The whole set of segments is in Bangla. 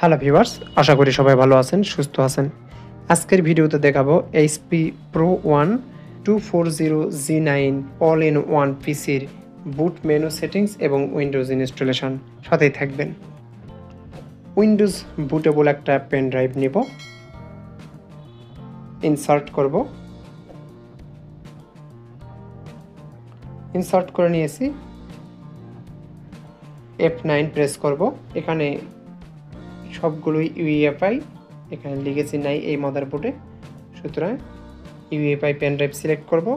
হ্যালো ভিউয়ার্স, আশা করি সবাই ভালো আছেন, সুস্থ আছেন। আজকের ভিডিওতে দেখাবো HP pro one 240G9 all in one পিসির বুট মেনু সেটিংস এবং উইন্ডোজ ইনস্টলেশন। সাথেই থাকবেন। উইন্ডোজ বুটেবল একটা পেন ড্রাইভ নিব, ইনসার্ট করব, ইনসার্ট করে নিয়েছি। F9 প্রেস করব। এখানে সবগুলোই ইউএফআই, এখানে লিগেসি নাই এই মাদারবোর্ডে, সুতরাং ইউএফআই পেন ড্রাইভ সিলেক্ট করব।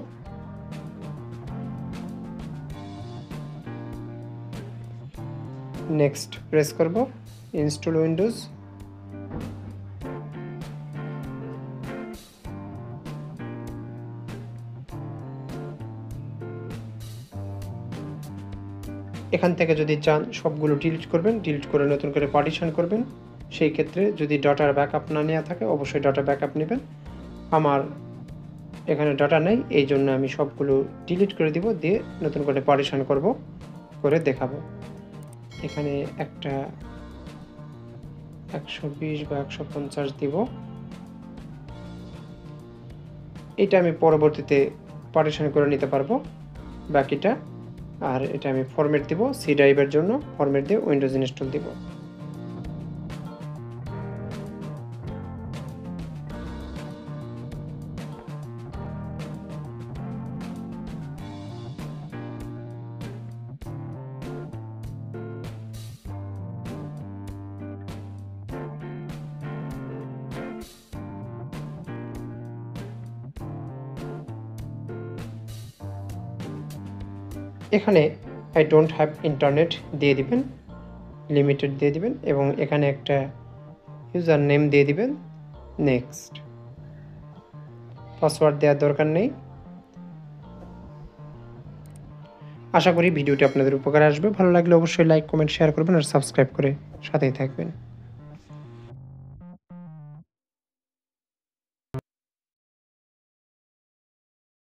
নেক্সট প্রেস করব, ইনস্টল উইন্ডোজ। এখান থেকে যদি চান সবগুলো ডিলিট করবেন, ডিলিট করে নতুন করে পার্টিশন করবেন। সেই ক্ষেত্রে যদি ডাটার ব্যাকআপ না নেওয়া থাকে অবশ্যই ডাটা ব্যাকআপ নেবেন। আমার এখানে ডাটা নেই, এই জন্য আমি সবগুলো ডিলিট করে দিব, দিয়ে নতুন করে পার্টিশন করব, করে দেখাবো। এখানে একটা 120 বা 150 দিব। এটা আমি পরবর্তীতে পার্টিশন করে নিতে পারবো বাকিটা। আর এটা আমি ফরম্যাট দিব, সি ড্রাইভের জন্য ফরম্যাট দিয়ে উইন্ডোজ ইনস্টল দিব। এখানে আই ডোন্ট হ্যাভ ইন্টারনেট দিয়ে দিবেন, লিমিটেড দিয়ে দিবেন, এবং এখানে একটা ইউজার নেম দিয়ে দিবেন। নেক্সট, পাসওয়ার্ড দেওয়ার দরকার নেই। আশা করি ভিডিওটি আপনাদের উপকারে আসবে। ভালো লাগলে অবশ্যই লাইক, কমেন্ট, শেয়ার করবেন আর সাবস্ক্রাইব করে সাথেই থাকবেন।